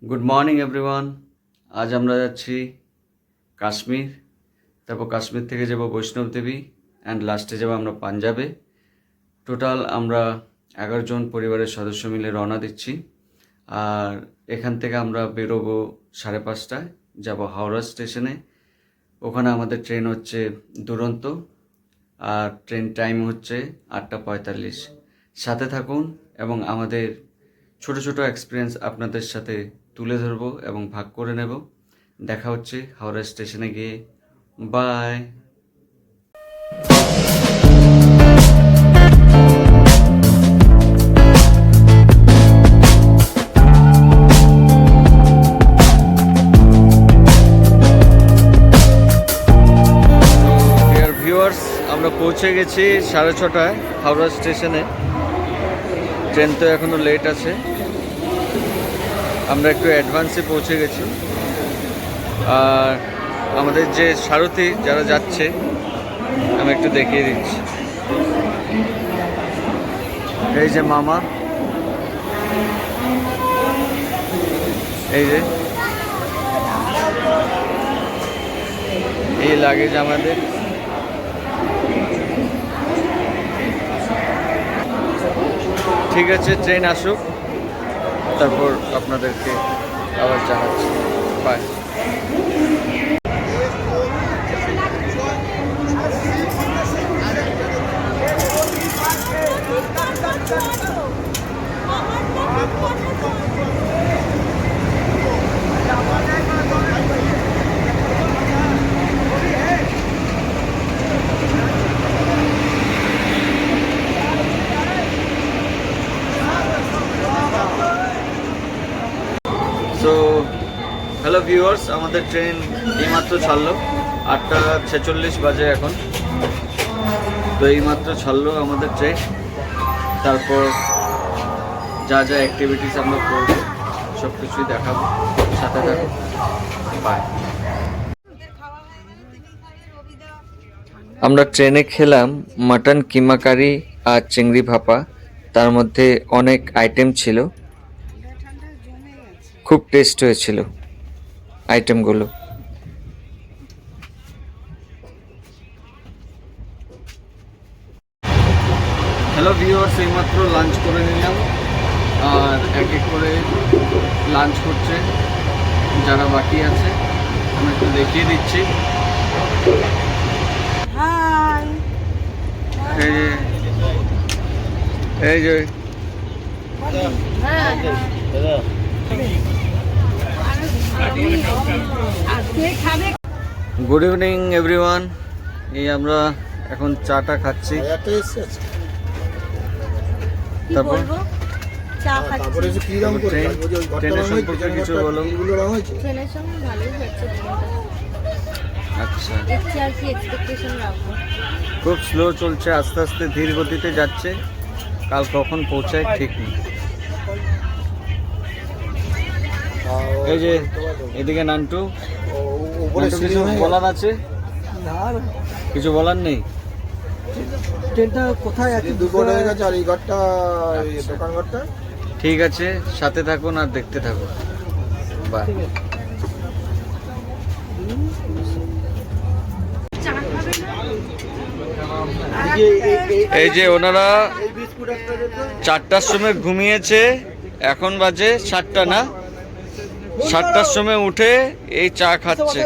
Good morning everyone. আজ আমরা যাচ্ছি কাশ্মীর, তারপর কাশ্মীর থেকে যাব বৈষ্ণব দেবী অ্যান্ড লাস্টে যাব আমরা পাঞ্জাবে। টোটাল আমরা 11 জন পরিবারের সদস্য মিলে রওনা দিচ্ছি। আর এখান থেকে আমরা বেরোবো 5:30টায়, যাব হাওড়া স্টেশনে। ওখানে আমাদের ট্রেন হচ্ছে দুরন্ত, আর ট্রেন টাইম হচ্ছে 8:45। সাথে থাকুন এবং আমাদের ছোট ছোট এক্সপিরিয়েন্স আপনাদের সাথে তুলে ধরবো এবং ভাগ করে নেব। দেখা হচ্ছে হাওড়া স্টেশনে গিয়ে। বাই। ভিউয়ার্স, আমরা পৌঁছে গেছি 6:30টায় হাওড়া স্টেশনে। ট্রেন তো এখনো লেট আছে, আমরা একটু অ্যাডভান্সে পৌঁছে গেছি। আর আমাদের যে সারথি যারা যাচ্ছে আমি একটু দেখিয়ে দিচ্ছি। এই যে মামা, এই যে এই লাগেজ আমাদের। ঠিক আছে, ট্রেন আসুক, তারপর আপনাদেরকে আবার জানাচ্ছি। বাই। সো হ্যালো ভিউয়ার্স, আমাদের ট্রেন এইমাত্র ছাড়লো। 8:46 বাজে এখন। তো এইমাত্র ছাড়লো আমাদের ট্রেন। তারপর যা যা অ্যাক্টিভিটিস আমরা করবো সব কিছুই দেখাবো, সাথে থাকো। বাই। আমরা ট্রেনে খেলাম মাটন কিমা কারি আর চিংড়ি ভাপা। তার মধ্যে অনেক আইটেম ছিল, খুব টেস্ট হয়েছিল আইটেমগুলো। হ্যালো ভিউয়ার্স, এইমাত্র লাঞ্চ করে নিলাম, আর এক এক করে লাঞ্চ করছে যারা বাকি আছে। আমি একটু দেখিয়ে দিচ্ছি। এই যে গুড ইভিনিং এভরিওয়ান। এই আমরা এখন চাটা খাচ্ছি। তারপর ট্রেনের সম্পর্কে কিছু বলো। আচ্ছা, খুব স্লো চলছে, আস্তে আস্তে ধীর গতিতে যাচ্ছে। কাল কখন পৌঁছায় ঠিক নেই। এই যে এদিকে নান্টু, কিছু বলার আছে? কিছু বলার নেই। ট্রেনটা কোথায় আছে? ঠিক আছে, সাথে থাকুন আর দেখতে থাকুন। বাই। এই যে ওনারা 4টার সময় ঘুমিয়েছে, এখন বাজে 7টা, না 7টার সময় উঠে এই চা খাচ্ছে,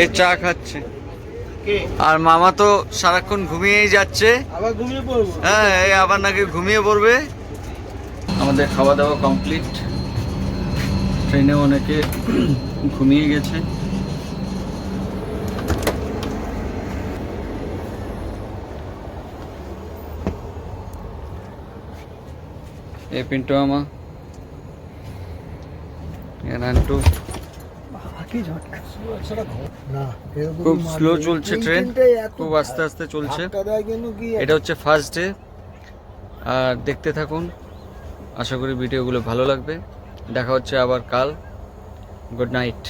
এই চা খাচ্ছে। আর মামা তো সারাক্ষণ ঘুমিয়েই যাচ্ছে। হ্যাঁ, এই আবার নাকি ঘুমিয়ে পড়বে। আমাদের খাওয়া দাওয়া কমপ্লিট। ট্রেনে অনেকে ঘুমিয়ে গেছে। এই পিন্টু মামা, নান্টু। খুব স্লো চলছে ট্রেন, খুব আস্তে আস্তে চলছে। এটা হচ্ছে ফার্স্ট ডে। আর দেখতে থাকুন, আশা করি ভিডিওগুলো ভালো লাগবে। দেখা হচ্ছে আবার কাল। Good night.